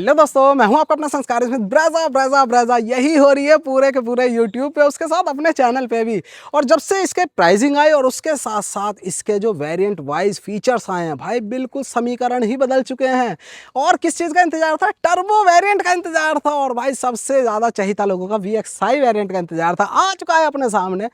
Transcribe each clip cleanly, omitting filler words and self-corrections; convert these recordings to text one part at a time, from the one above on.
Hello दोस्तों, मैं हूं आपका अपना संस्कार स्मिथ। ब्रेजा ब्रेजा ब्रेजा यही हो रही है पूरे के पूरे यूट्यूब पे, उसके साथ अपने चैनल पे भी। और जब से इसके प्राइसिंग आई और उसके साथ साथ इसके जो वेरिएंट वाइज फीचर्स आए हैं भाई, बिल्कुल समीकरण ही बदल चुके हैं। और किस चीज़ का इंतजार था? टर्बो वेरिएंट का इंतजार था। और भाई सबसे ज़्यादा चहिता लोगों का VXi वेरिएंट का इंतजार था। आ चुका है अपने सामने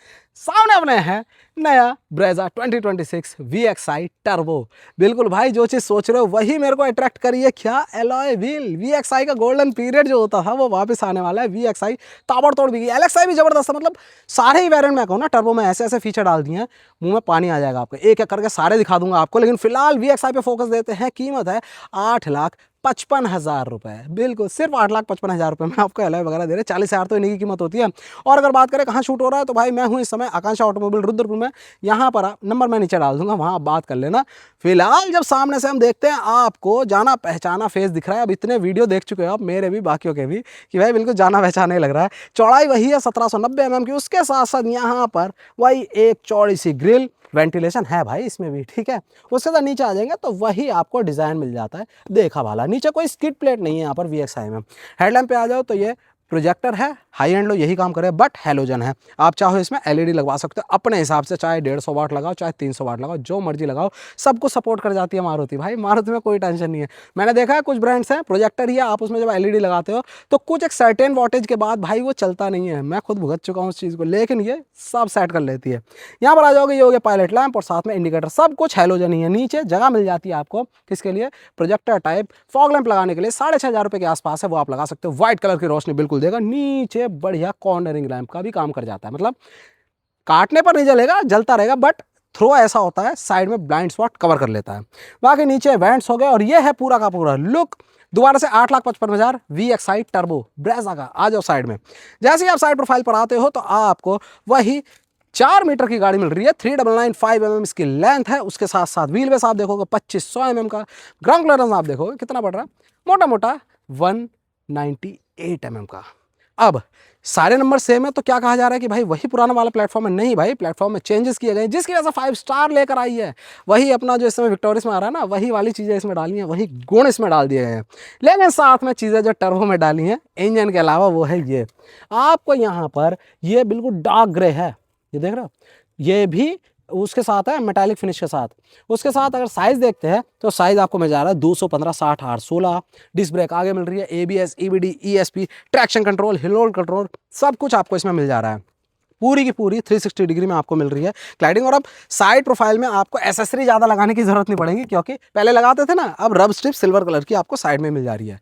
अपने है नया ब्रेजा 2026 VXi टर्बो। बिल्कुल भाई, जो चीज़ सोच रहे हो वही मेरे को अट्रैक्ट करी है। क्या एलॉय व्हील, VXi का गोल्डन पीरियड जो होता था वो वापस आने वाला है। VXi ताबड़तोड़ भी, LXi भी जबरदस्त है। मतलब सारे ही वेरिएंट में कहूँ ना, टर्बो में ऐसे ऐसे फीचर डाल दिए हैं, मुंह में पानी आ जाएगा आपको। एक एक करके सारे दिखा दूंगा आपको, लेकिन फिलहाल VXi पे फोकस देते हैं। कीमत है 8,55,000 रुपए। बिल्कुल सिर्फ 8,55,000 रुपए में आपको एलॉय वगैरह दे रहे हैं। 40,000 तो इन्हीं की कीमत होती है। और अगर बात करें कहाँ शूट हो रहा है, तो भाई मैं हूँ इस समय आकांक्षा ऑटोमोबाइल रुद्रपुर में। यहाँ पर नंबर मैं नीचे डाल दूंगा, वहाँ आप बात कर लेना। फिलहाल जब सामने से हम देखते हैं, आपको जाना पहचाना फेस दिख रहा है। अब इतने वीडियो देख चुके हो आप, मेरे भी बाकियों के भी, कि भाई बिल्कुल जाना पहचाना ही लग रहा है। चौड़ाई वही है 1790 mm की। उसके साथ साथ यहाँ पर वही एक चौड़ी सी ग्रिल, वेंटिलेशन है भाई इसमें भी, ठीक है। उसके साथ नीचे आ जाएंगे तो वही आपको डिज़ाइन मिल जाता है देखा वाला। नीचे कोई स्किड प्लेट नहीं है यहाँ पर VXi में। हेडलैम्प पे आ जाओ तो ये प्रोजेक्टर है, हाई एंड लो यही काम करे, बट हैलोजन है। आप चाहो इसमें LED लगवा सकते हो अपने हिसाब से, चाहे 150 वाट लगाओ, चाहे 300 वाट लगाओ, जो मर्जी लगाओ। सब कुछ सपोर्ट कर जाती है मारुति। भाई मारुति में कोई टेंशन नहीं है। मैंने देखा है कुछ ब्रांड्स हैं प्रोजेक्टर ही है, आप उसमें जब LED लगाते हो तो कुछ एक सर्टेन वोल्टेज के बाद भाई वो चलता नहीं है। मैं खुद भुगत चुका हूँ उस चीज़ को, लेकिन ये सब सेट कर लेती है। यहाँ पर आ जाओगे, ये हो गया पायलट लैंप और साथ में इंडिकेटर, सब कुछ हैलोजन ही है। नीचे जगह मिल जाती है आपको किसके लिए? प्रोजेक्टर टाइप फॉग लैंप लगाने के लिए 6,500 रुपये के आसपास है, वो आप लगा सकते हो। व्हाइट कलर की रोशनी बिल्कुल देगा। नीचे बढ़िया कॉर्नरिंग लैंप का भी काम कर जाता है, मतलब काटने पर नहीं जलेगा, जलता रहेगा, बट थ्रो ऐसा होता है साइड में ब्लाइंड स्पॉट कवर कर लेता है। बाकी नीचे वेंट्स हो गए और ये है पूरा का पूरा लुक। दोबारा से 8,55,000 VXi टर्बो ब्रेजा का। आ जाओ साइड में। जैसे ही आप साइड प्रोफाइल पर आते हो तो आपको वही 4 मीटर की गाड़ी मिल रही है। 3,995 mm इसकी लेंथ है। उसके साथ साथ व्हील बेस आप देखोगे 2,500 mm का। ग्राउंड क्लियरेंस आप देखोगे कितना पड़ रहा है, मोटा मोटा 198 mm का। अब सारे नंबर सेम है तो क्या कहा जा रहा है कि भाई वही पुराना वाला प्लेटफॉर्म है? नहीं भाई, प्लेटफॉर्म में चेंजेस किए गए, जिसकी वजह से 5 स्टार लेकर आई है। वही अपना जो इस समय विक्टोरियस में आ रहा है ना, वही वाली चीज़ें इसमें डाली हैं, वही गुण इसमें डाल दिए गए हैं। लेकिन साथ में चीज़ें जो टर्बो में डाली हैं इंजन के अलावा, वो है ये। आपको यहाँ पर ये बिल्कुल डार्क ग्रे है, ये देख रहे हो, ये भी उसके साथ है मेटालिक फिनिश के साथ। उसके साथ अगर साइज़ देखते हैं तो साइज़ आपको मिल जा रहा है 215 60 R16। डिस्क ब्रेक आगे मिल रही है, ABS EBD ESP, traction control, hill hold control, सब कुछ आपको इसमें मिल जा रहा है। पूरी की पूरी 360 डिग्री में आपको मिल रही है क्लाइडिंग। और अब साइड प्रोफाइल में आपको एसेसरी ज़्यादा लगाने की जरूरत नहीं पड़ेगी, क्योंकि पहले लगाते थे ना, अब रब स्ट्रिप सिल्वर कलर की आपको साइड में मिल जा रही है।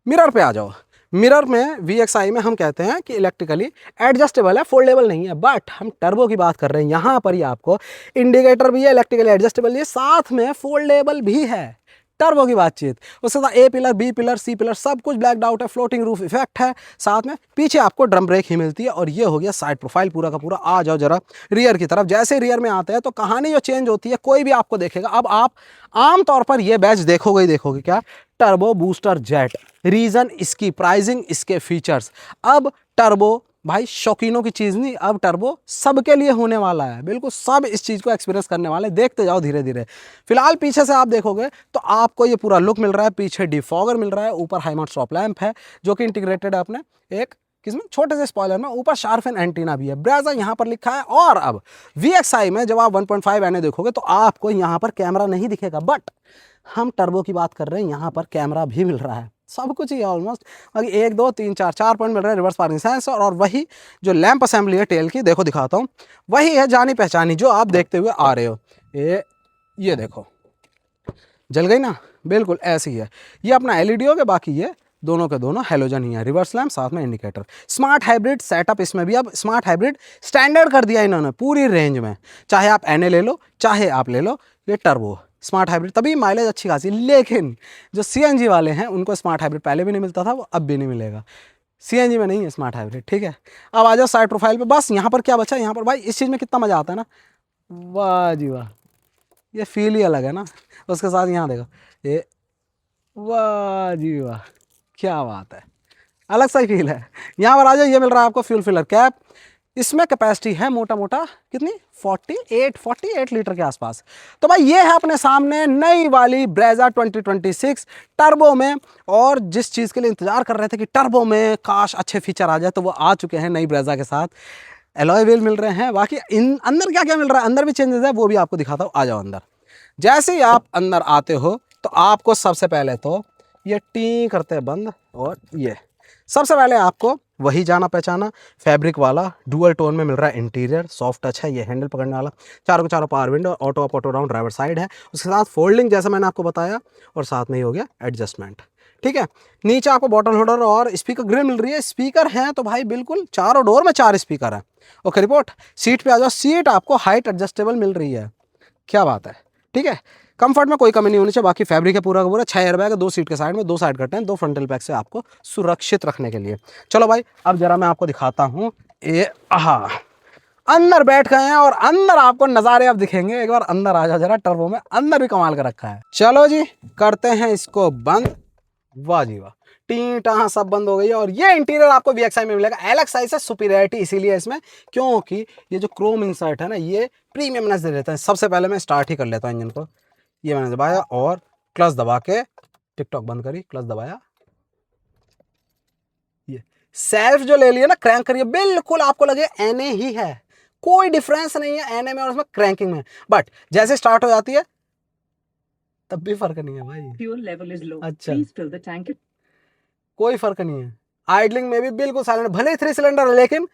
मिरर पे आ जाओ। मिरर में VXi में हम कहते हैं कि इलेक्ट्रिकली एडजस्टेबल है, फोल्डेबल नहीं है, बट हम टर्बो की बात कर रहे हैं। यहाँ पर ही आपको इंडिकेटर भी है, इलेक्ट्रिकली एडजस्टेबल, ये साथ में फोल्डेबल भी है। टर्बो की बातचीत, उसके साथ A pillar B pillar C pillar सब कुछ ब्लैक आउट है, फ्लोटिंग रूफ इफेक्ट है, साथ में पीछे आपको ड्रम ब्रेक ही मिलती है। और ये हो गया साइड प्रोफाइल पूरा का पूरा। आ जाओ जरा रियर की तरफ। जैसे रियर में आते हैं तो कहानी जो चेंज होती है, कोई भी आपको देखेगा। अब आप आमतौर पर ये बैच देखोगे ही देखोगे, क्या? Turbo booster jet. रीजन इसकी प्राइसिंग, इसके फीचर्स। अब टर्बो भाई शौकीनों की चीज़ नहीं, अब टर्बो सबके लिए होने वाला है। बिल्कुल सब इस चीज़ को एक्सपीरियंस करने वाले, देखते जाओ धीरे धीरे। फिलहाल पीछे से आप देखोगे तो आपको ये पूरा लुक मिल रहा है। पीछे डिफॉगर मिल रहा है, ऊपर हाई माउंट स्टॉप लैंप है जो कि इंटीग्रेटेड है अपने एक किसमें, छोटे से स्पॉइलर में। ऊपर शार्फन एंटीना भी है, ब्रेजा यहाँ पर लिखा है। और अब VXi में जब आप 1.5 NA देखोगे तो आपको यहाँ पर कैमरा नहीं दिखेगा, बट हम टर्बो की बात कर रहे हैं, यहाँ पर कैमरा भी मिल रहा है। सब कुछ ही ऑलमोस्ट। बाकी 1 2 3 4 पॉइंट मिल रहे हैं। रिवर्स पार्किंग सेंसर और वही जो लैंप असेंबली है टेल की, देखो दिखाता हूँ, वही है जानी पहचानी जो आप देखते हुए आ रहे हो। ये देखो जल गई ना, बिल्कुल ऐसी ही है। ये अपना LED हो गया, बाकी ये दोनों के दोनों हैलोजन ही है। रिवर्स लैंप साथ में इंडिकेटर। स्मार्ट हाइब्रिड सेटअप इसमें भी। अब स्मार्ट हाइब्रिड स्टैंडर्ड कर दिया इन्होंने पूरी रेंज में, चाहे आप NA ले लो, चाहे आप ले लो ये टर्बो स्मार्ट हाइब्रिड, तभी माइलेज अच्छी खासी। लेकिन जो CNG वाले हैं उनको स्मार्ट हाइब्रिड पहले भी नहीं मिलता था, वो अब भी नहीं मिलेगा। CNG में नहीं है स्मार्ट हाइब्रिड, ठीक है। अब आ जाओ साइड प्रोफाइल पे। बस यहाँ पर क्या बचा, यहाँ पर भाई इस चीज़ में कितना मज़ा आता है ना, वाह जी वाह, ये फील ही अलग है ना। उसके साथ यहाँ देखो ये, वाह जी वाह, क्या बात है, अलग सा ही फील है। यहाँ पर आ जाओ, ये मिल रहा है आपको फ्यूल फिलर कैप। इसमें कैपेसिटी है मोटा मोटा कितनी 48 लीटर के आसपास। तो भाई ये है अपने सामने नई वाली ब्रेजा 2026 टर्बो में। और जिस चीज़ के लिए इंतजार कर रहे थे कि टर्बो में काश अच्छे फीचर आ जाए, तो वो आ चुके हैं नई ब्रेजा के साथ। एलॉय व्हील मिल रहे हैं। बाकी इन अंदर क्या क्या मिल रहा है, अंदर भी चेंजेस है, वो भी आपको दिखाता हूँ। आ जाओ अंदर। जैसे ही आप अंदर आते हो तो आपको सबसे पहले तो ये टी करते हैं बंद, और ये सबसे पहले आपको वही जाना पहचाना फैब्रिक वाला डुअल टोन में मिल रहा है इंटीरियर, सॉफ्ट टच है, ये हैंडल पकड़ने वाला, चारों के चारों power window, auto up auto down driver side है, उसके साथ फोल्डिंग जैसा मैंने आपको बताया, और साथ में ही हो गया एडजस्टमेंट। ठीक है, नीचे आपको बॉटल होल्डर और स्पीकर ग्रिल मिल रही है। स्पीकर हैं तो भाई बिल्कुल चारों डोर में 4 स्पीकर हैं। ओके रिपोर्ट, सीट पे आ जाओ। सीट आपको हाइट एडजस्टेबल मिल रही है, क्या बात है। ठीक है, कंफर्ट में कोई कमी नहीं होनी चाहिए। बाकी फैब्रिक है पूरा का पूरा। 6 एयरबैग है, 2 सीट के साइड में, 2 साइड कट्टे हैं, 2 फ्रंटल बैग से आपको सुरक्षित रखने के लिए। चलो भाई अब जरा मैं आपको दिखाता हूँ। ये आहा, अंदर बैठ गए हैं और अंदर आपको नज़ारे अब दिखेंगे। एक बार अंदर आ जाओ जरा, टर्बो में अंदर भी कमाल कर रखा है। चलो जी करते हैं इसको बंद। वाह जी वाह, टी टहाँ सब बंद हो गई है। और ये इंटीरियर आपको VXI में मिलेगा। LXI से सुपीरियरिटी इसीलिए इसमें, क्योंकि ये जो क्रोम इंसर्ट है ना, ये प्रीमियमनेस दे देता है। सबसे पहले मैं स्टार्ट ही कर लेता हूँ इंजन को। ये मैंने दबाया और क्लच दबा के टिकटॉक बंद करी, क्लच दबाया, ये सेल्फ जो ले लिया ना, क्रैंक करिए, बिल्कुल आपको लगे एनए ही है, कोई डिफरेंस नहीं है एनए में और उसमें क्रैंकिंग में। बट जैसे स्टार्ट हो जाती है तब भी फर्क नहीं है भाई। फ्यूल लेवल इज लो, अच्छा प्लीज फिल द टैंक। कोई फर्क नहीं है। आइडलिंग में भी बिल्कुल साइलेंट, भले ही 3 सिलेंडर है, लेकिन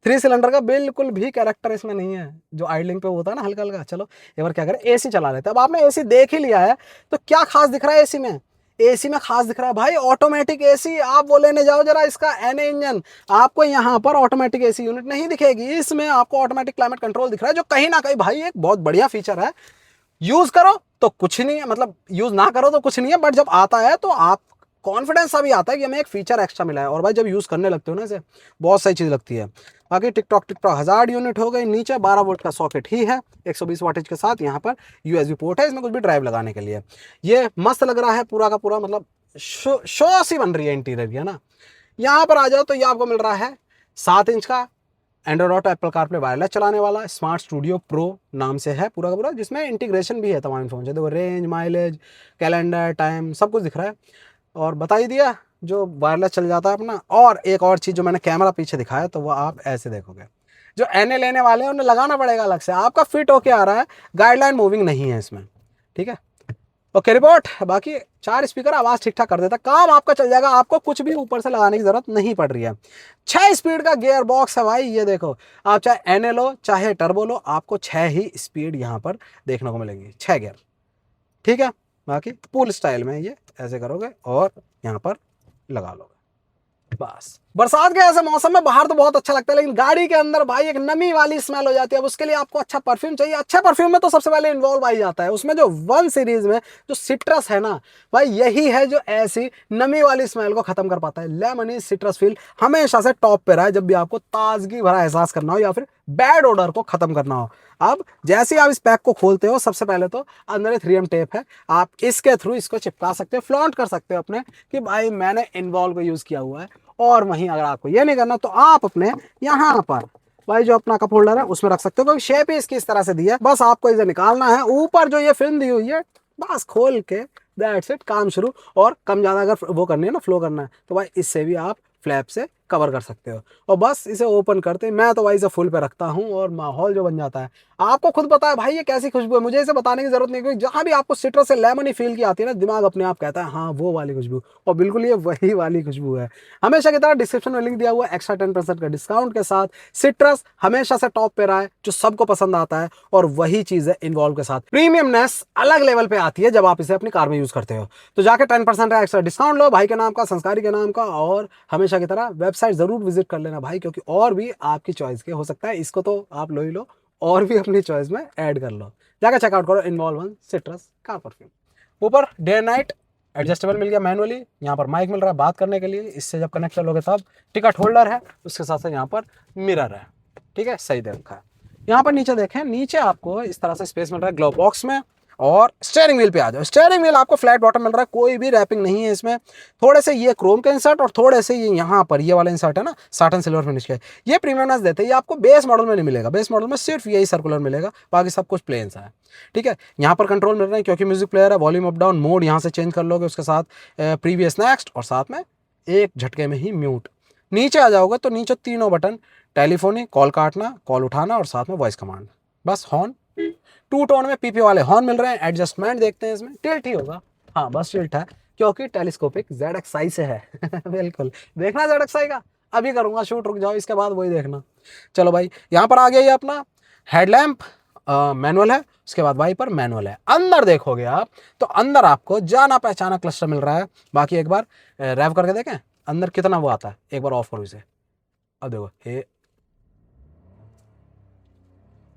3 सिलेंडर का बिल्कुल भी कैरेक्टर इसमें नहीं है जो आइडलिंग पे होता है ना हल्का हल्का। चलो एक बार क्या करें, एसी चला लेते हैं। अब आपने एसी देख ही लिया है तो क्या खास दिख रहा है एसी में? एसी में खास दिख रहा है भाई ऑटोमेटिक एसी। आप वो लेने जाओ जरा इसका एनए इंजन, आपको यहाँ पर ऑटोमेटिक एसी यूनिट नहीं दिखेगी। इसमें आपको ऑटोमेटिक क्लाइमेट कंट्रोल दिख रहा है, जो कहीं ना कहीं भाई एक बहुत बढ़िया फीचर है। यूज करो तो कुछ नहीं है, मतलब यूज ना करो तो कुछ नहीं है, बट जब आता है तो आप कॉन्फिडेंस अभी आता है कि हमें एक फीचर एक्स्ट्रा मिला है। और भाई जब यूज करने लगते हो ना इसे, बहुत सही चीज लगती है। बाकी टिकटॉक 1000 यूनिट हो गई। नीचे 12 वोल्ट का सॉकेट ही है 120 वाटेज के साथ। यहाँ पर USB पोर्ट है, इसमें कुछ भी ड्राइव लगाने के लिए। ये मस्त लग रहा है पूरा का पूरा, मतलब शो सी बन रही है इंटीरियर की, है ना। यहाँ पर आ जाओ तो ये आपको मिल रहा है 7 इंच का Android auto Apple CarPlay wireless चलाने वाला स्मार्ट स्टूडियो प्रो नाम से है पूरा का पूरा, जिसमें इंटीग्रेशन भी है तमाम इन्फॉर्मेशन। देखो रेंज, माइलेज, कैलेंडर, टाइम, सब कुछ दिख रहा है। और बता ही दिया जो वायरलेस चल जाता है अपना। और एक और चीज़ जो मैंने कैमरा पीछे दिखाया, तो वह आप ऐसे देखोगे। जो एनए लेने वाले हैं उन्हें लगाना पड़ेगा अलग से, आपका फिट होके आ रहा है, गाइडलाइन मूविंग नहीं है इसमें। ठीक है, ओके रिपोर्ट। बाकी 4 स्पीकर आवाज़ ठीक ठाक कर देता, काम आपका चल जाएगा, आपको कुछ भी ऊपर से लगाने की जरूरत नहीं पड़ रही है। 6 स्पीड का गियर बॉक्स है भाई, ये देखो। आप चाहे एनए लो चाहे टर्बो लो, आपको 6 ही स्पीड यहाँ पर देखने को मिलेंगी, 6 गियर। ठीक है, बाकी पूल स्टाइल में ये ऐसे करोगे और यहाँ पर लगा लोगे बस। बरसात के ऐसे मौसम में बाहर तो बहुत अच्छा लगता है, लेकिन गाड़ी के अंदर भाई एक नमी वाली स्मेल हो जाती है। अब उसके लिए आपको अच्छा परफ्यूम चाहिए। अच्छे परफ्यूम में तो सबसे पहले इन्वॉल्व आ ही जाता है। उसमें जो 1 सीरीज में जो सिट्रस है ना भाई, यही है जो ऐसी नमी वाली स्मेल को खत्म कर पाता है। लेमनी सिट्रस फील हमेशा से टॉप पे रहा है जब भी आपको ताजगी भरा एहसास करना हो या फिर बैड ओडर को खत्म करना हो। अब जैसे ही आप इस पैक को खोलते हो, सबसे पहले तो अंदर 3M टेप है, आप इसके थ्रू इसको चिपका सकते हो, फ्लॉन्ट कर सकते हो अपने कि भाई मैंने इन्वॉल्व को यूज किया हुआ है। और वहीं अगर आपको ये नहीं करना तो आप अपने यहाँ पर भाई जो अपना कप होल्डर है उसमें रख सकते हो, क्योंकि शेप ही इसकी इस तरह से दी है। बस आपको इसे निकालना है। ऊपर जो ये फिल्म दी हुई है, बस खोल के दैट्स इट, काम शुरू। और कम ज़्यादा अगर वो करनी है ना, फ्लो करना है, तो भाई इससे भी आप फ्लैप से कवर कर सकते हो। और बस इसे ओपन करते, मैं तो भाई इसे फुल पे रखता हूँ और माहौल जो बन जाता है। आपको खुद पता है भाई ये कैसी खुशबू है, मुझे इसे बताने की जरूरत नहीं, क्योंकि जहाँ भी आपको सिट्रस से लेमनी फील की आती है ना, दिमाग अपने आप कहता है हाँ वो वाली खुशबू, और बिल्कुल ये वही वाली खुशबू है। हमेशा की तरह डिस्क्रिप्शन में लिंक दिया हुआ है, एक्स्ट्रा 10% का डिस्काउंट के साथ। सिट्रस हमेशा से टॉप पे रहा है, जो सबको पसंद आता है, और वही चीज है इन्वॉल्व के साथ। प्रीमियमनेस अलग लेवल पे आती है जब आप इसे अपनी कार में यूज करते हो। तो जाके 10% का एक्स्ट्रा डिस्काउंट लो भाई के नाम का, संस्कारी के नाम का। और हमेशा की तरह वेबसाइट जरूर विजिट कर लेना भाई, क्योंकि और भी आपकी चॉइस के हो सकता है। इसको तो आप लो ही लो, और भी अपनी चॉइस में ऐड कर लो। जाकर चेकआउट करो इन्वॉल्व 1 सिट्रस कार परफ्यूम। ऊपर डे एंड नाइट एडजस्टेबल मिल गया मैनुअली। यहाँ पर माइक मिल रहा है बात करने के लिए, इससे जब कनेक्ट कर लोगे तब। टिकट होल्डर है, उसके साथ साथ यहाँ पर मिरर है। ठीक है, सही दे रखा है। यहाँ पर नीचे देखें, नीचे आपको इस तरह से स्पेस मिल रहा है ग्लोव बॉक्स में। और स्टीयरिंग व्हील पे आ जाओ। स्टीयरिंग व्हील आपको फ्लैट बॉटम मिल रहा है, कोई भी रैपिंग नहीं है इसमें। थोड़े से ये क्रोम के इंसर्ट और थोड़े से ये यहाँ पर ये वाला इंसर्ट है ना साटन सिल्वर फिनिश के, ये प्रीमियमनेस देते हैं। ये आपको बेस मॉडल में नहीं मिलेगा, बेस मॉडल में सिर्फ यही सर्कुलर मिलेगा, बाकी सब कुछ प्लेन सा है। ठीक है, यहाँ पर कंट्रोल मिल रहे हैं क्योंकि म्यूजिक प्लेयर है, वॉल्यूम अप डाउन मोड यहाँ से चेंज कर लोगे, उसके साथ प्रीवियस नेक्स्ट, और साथ में एक झटके में ही म्यूट। नीचे आ जाओगे तो नीचे तीनों बटन, टेलीफोनी, कॉल काटना, कॉल उठाना, और साथ में वॉइस कमांड। बस हॉर्न, टू टोन में पीपी वाले हॉर्न मिल रहे हैं। एडजस्टमेंट देखते हैं इसमें, टिल्ट ही होगा, हाँ बस टिल्ट है क्योंकि टेलीस्कोपिक ZXi से है। बिल्कुल, देखना ZXi का, अभी करूंगा शूट, रुक जाओ, इसके बाद वही देखना। चलो भाई, यहाँ पर आ गया ये अपना हेडलैम्प मैनुअल है, उसके बाद वाइपर मैनुअल है। अंदर देखोगे आप तो अंदर आपको जाना पहचाना क्लस्टर मिल रहा है। बाकी एक बार रैव करके देखें अंदर कितना वो आता है, एक बार ऑफ करो इसे, अब देखो हे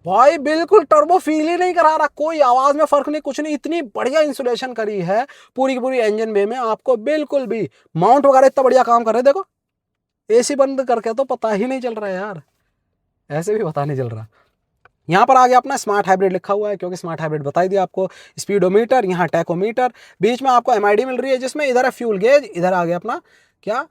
भाई, बिल्कुल टर्बो फील ही नहीं करा रहा, कोई आवाज में फर्क नहीं, कुछ नहीं, इतनी बढ़िया इंसुलेशन करी है पूरी की पूरी इंजन बे में, आपको बिल्कुल भी माउंट वगैरह इतना बढ़िया काम कर रहे हैं। देखो एसी बंद करके तो पता ही नहीं चल रहा है यार, ऐसे भी पता नहीं चल रहा। यहाँ पर आ गया अपना स्मार्ट हाइब्रिड लिखा हुआ है क्योंकि स्मार्ट हाइब्रिड बता ही दिया आपको। स्पीडोमीटर, यहाँ टैकोमीटर, बीच में आपको MID मिल रही है जिसमें इधर है फ्यूल गेज, इधर आ गया अपना क्या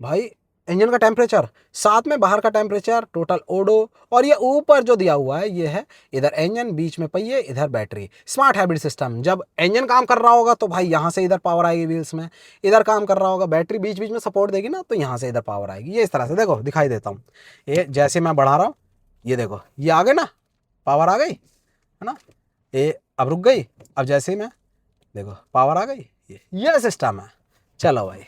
भाई इंजन का टेम्परेचर, साथ में बाहर का टेम्परेचर, टोटल ओडो, और ये ऊपर जो दिया हुआ है ये है इधर इंजन, बीच में पहिए, इधर बैटरी। स्मार्ट हाइब्रिड सिस्टम, जब इंजन काम कर रहा होगा तो भाई यहाँ से इधर पावर आएगी व्हील्स में, इधर काम कर रहा होगा बैटरी बीच बीच में सपोर्ट देगी ना, तो यहाँ से इधर पावर आएगी। ये इस तरह से देखो दिखाई देता हूँ, ये जैसे मैं बढ़ा रहा हूँ ये देखो ये आ गए ना, पावर आ गई है ना, ये अब रुक गई, अब जैसे ही मैं देखो पावर आ गई, ये सिस्टम है। चलो भाई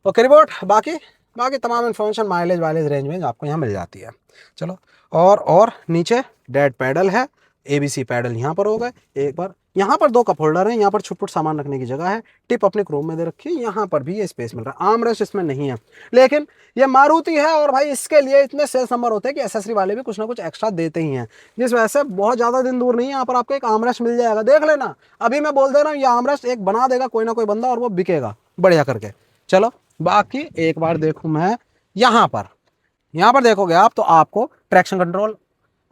ओके रिपोर्ट, बाकी बाकी तमाम इन्फॉर्मेशन माइलेज वाइलेज रेंज में आपको यहाँ मिल जाती है। चलो और नीचे डेड पैडल है, ABC पैडल यहाँ पर हो गए। एक बार यहाँ पर 2 कप होल्डर हैं, यहाँ पर छुटपुट सामान रखने की जगह है, टिप अपने क्रोम में दे रखी है, यहाँ पर भी ये स्पेस मिल रहा है। आर्म रेस्ट इसमें नहीं है, लेकिन ये मारुति है और भाई इसके लिए इतने सेल्स नंबर होते हैं कि एसेसरी वाले भी कुछ ना कुछ एक्स्ट्रा देते ही हैं, जिस वजह से बहुत ज़्यादा दिन दूर नहीं है, यहाँ पर आपको एक आर्म रेस्ट मिल जाएगा, देख लेना। अभी मैं बोल दे रहा हूँ ये आर्म रेस्ट एक बना देगा कोई ना कोई बंदा और वो बिकेगा बढ़िया करके। चलो बाकी एक बार देखूँ मैं यहाँ पर देखोगे आप तो आपको ट्रैक्शन कंट्रोल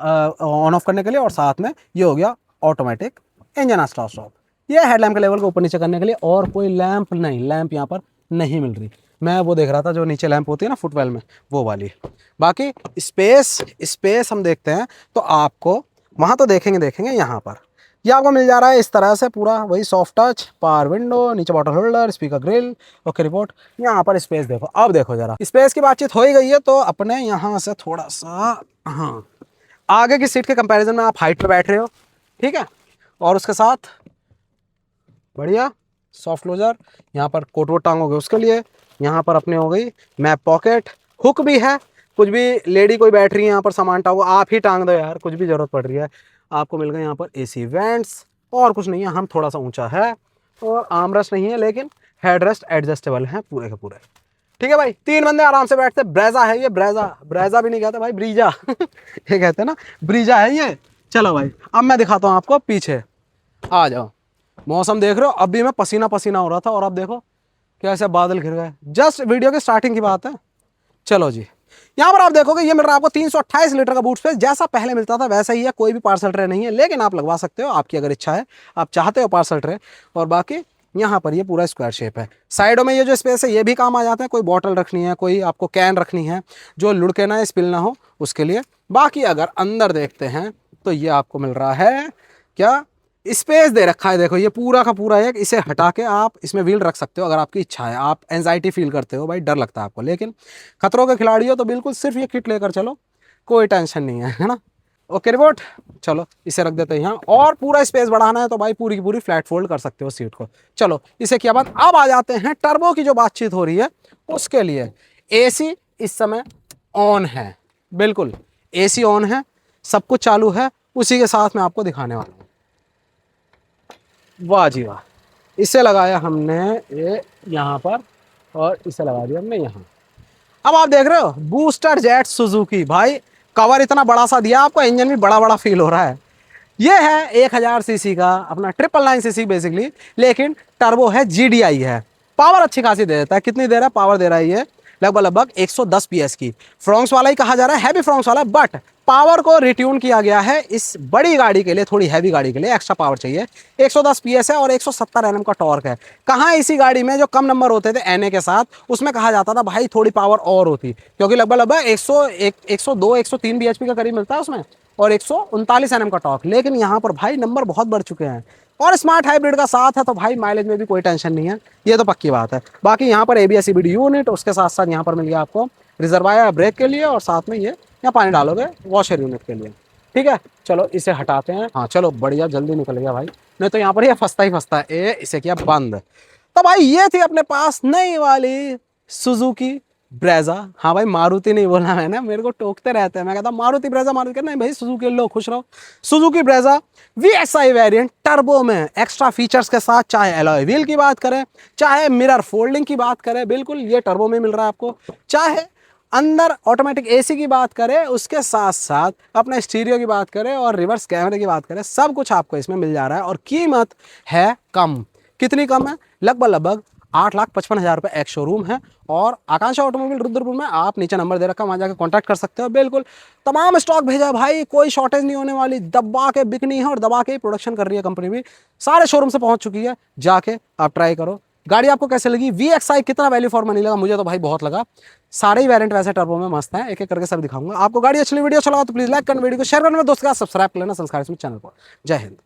ऑन ऑफ करने के लिए, और साथ में ये हो गया ऑटोमेटिक इंजन स्टार्ट स्टॉप, ये हेडलैम्प के लेवल को ऊपर नीचे करने के लिए, और कोई लैंप नहीं, लैंप यहाँ पर नहीं मिल रही। मैं वो देख रहा था जो नीचे लैंप होती है ना फुटवेल में, वो वाली। बाकी स्पेस हम देखते हैं तो आपको वहाँ तो देखेंगे यहाँ पर ये आपको मिल जा रहा है इस तरह से पूरा वही सॉफ्ट टच, पावर विंडो, नीचे bottle holder, speaker grill. Okay report, यहाँ पर स्पेस देखो, अब देखो जरा स्पेस की बातचीत हो ही गई है तो अपने यहाँ से थोड़ा सा, हाँ आगे की सीट के कंपैरिजन में आप हाइट पे बैठ रहे हो, ठीक है, और उसके साथ बढ़िया सॉफ्ट क्लोजर, यहाँ पर कोट वोट टांगोगे उसके लिए, यहाँ पर अपने हो गई मैप पॉकेट, हुक भी है, कुछ भी लेडी कोई बैठ रही है यहाँ पर सामान टांगो, आप ही टांग दो यार, कुछ भी जरूरत पड़ रही है। आपको मिल गए यहाँ पर AC वेंट्स, और कुछ नहीं है, हम थोड़ा सा ऊंचा है और आर्मरेस्ट नहीं है, लेकिन हेडरेस्ट एडजस्टेबल है पूरे के पूरे। ठीक है भाई, 3 बंदे आराम से बैठते। ब्रेजा है ये, ब्रेजा भी नहीं कहते भाई, ब्रीजा ये कहते हैं ना, ब्रीजा है ये। चलो भाई अब मैं दिखाता हूँ आपको पीछे, आ जाओ। मौसम देख रहे हो, अभी मैं पसीना पसीना हो रहा था और अब देखो कैसे बादल घिर गए, जस्ट वीडियो की स्टार्टिंग की बात है। चलो जी, यहाँ पर आप देखोगे ये मिल रहा है आपको 328 लीटर का बूट स्पेस, जैसा पहले मिलता था वैसा ही है, कोई भी पार्सल ट्रे नहीं है, लेकिन आप लगवा सकते हो, आपकी अगर इच्छा है, आप चाहते हो पार्सल ट्रे। और बाकी यहाँ पर ये पूरा स्क्वायर शेप है, साइडों में ये जो स्पेस है ये भी काम आ जाते हैं, कोई बॉटल रखनी है, कोई आपको कैन रखनी है जो लुढ़के ना स्पिल ना हो उसके लिए। बाकी अगर अंदर देखते हैं तो ये आपको मिल रहा है क्या, स्पेस दे रखा है, देखो ये पूरा का पूरा एक, इसे हटा के आप इसमें व्हील रख सकते हो अगर आपकी इच्छा है, आप एंजाइटी फील करते हो भाई, डर लगता है आपको, लेकिन खतरों के खिलाड़ी हो तो बिल्कुल सिर्फ ये किट लेकर चलो, कोई टेंशन नहीं है ना। ओके रिपोर्ट, चलो इसे रख देते हैं यहाँ, और पूरा स्पेस बढ़ाना है तो भाई पूरी की पूरी फ्लैट फोल्ड कर सकते हो सीट को। चलो इसे किया बात, अब आ जाते हैं टर्बो की जो बातचीत हो रही है उसके लिए। AC इस समय ऑन है, बिल्कुल AC ऑन है, सब कुछ चालू है, उसी के साथ में आपको दिखाने वाला हूँ। वाह जी वाह, इसे लगाया हमने ये यहाँ पर और इसे लगा दिया हमने यहाँ। अब आप देख रहे हो बूस्टर जेट सुजुकी, भाई कवर इतना बड़ा सा दिया आपको, इंजन भी बड़ा बड़ा फील हो रहा है। ये है 1000 सीसी का अपना 999 सीसी बेसिकली, लेकिन टर्बो है, GDI है, पावर अच्छी खासी दे देता है। कितनी दे रहा है पावर, दे रहा है ये लगभग 110 PS की। फ्रोंक्स वाला ही कहा जा रहा है, हैवी फ्रोंक्स वाला, बट पावर को रिट्यून किया गया है इस बड़ी गाड़ी के लिए, थोड़ी हैवी गाड़ी के लिए एक्स्ट्रा पावर चाहिए। 110 PS है और 170 Nm का टॉर्क है। कहाँ इसी गाड़ी में जो कम नंबर होते थे NA के साथ, उसमें कहा जाता था भाई थोड़ी पावर और होती, क्योंकि लगभग 102 103 bhp का करीब मिलता है उसमें और 139 Nm का टॉर्क। लेकिन यहाँ पर भाई नंबर बहुत बढ़ चुके हैं और स्मार्ट हाइब्रिड का साथ है, तो भाई माइलेज में भी कोई टेंशन नहीं है, ये तो पक्की बात है। बाकी यहाँ पर ABS CBD यूनिट, उसके साथ साथ यहाँ पर मिल गया आपको रिजर्वायर ब्रेक के लिए और साथ में ये यहाँ पानी डालोगे वॉशर यूनिट के लिए। ठीक है, चलो इसे हटाते हैं। हाँ चलो बढ़िया, जल्दी निकल गया भाई, नहीं तो यहाँ पर ये फंसता ही फंसता है। इसे किया बंद। तो भाई ये थी अपने पास नई वाली सुजुकी ब्रेजा। हाँ भाई मारुति नहीं बोला मैंने, मेरे को टोकते रहते हैं, मैं कहता मारुति ब्रेजा, मारुति नहीं भाई सुजुकी लो, खुश रहो। Suzuki Brezza VXI variant turbo में एक्स्ट्रा फीचर्स के साथ, चाहे एलॉय व्हील की बात करें, चाहे मिरर फोल्डिंग की बात करें, बिल्कुल ये टर्बो में मिल रहा है आपको, चाहे अंदर ऑटोमेटिक AC की बात करें, उसके साथ साथ अपने स्टीरियो की बात करें और रिवर्स कैमरे की बात करें, सब कुछ आपको इसमें मिल जा रहा है। और कीमत है कम, कितनी कम है, लगभग 8,55,000 रुपये एक शोरूम है। और आकांक्षा ऑटोमोबाइल रुद्रपुर में आप नीचे नंबर दे रखा है, वहाँ जाकर कॉन्टैक्ट कर सकते हो। बिल्कुल तमाम स्टॉक भेजा भाई, कोई शॉर्टेज नहीं होने वाली, दबा के बिकनी है और दबा के ही प्रोडक्शन कर रही है कंपनी भी, सारे शोरूम से पहुँच चुकी है, जाके आप ट्राई करो। गाड़ी आपको कैसे लगी, VXI कितना वैल्यू फॉर मनी लगा, मुझे तो भाई बहुत लगा। सारे ही वेरिएंट वैसे टर्बो में मस्त हैं, एक एक करके सब दिखाऊंगा आपको। गाड़ी अच्छी वीडियो चला तो प्लीज लाइक करना, वीडियो को शेयर करना, दोस्तों का सब्सक्राइब कर लेना संस्कार चैनल को। जय हिंद।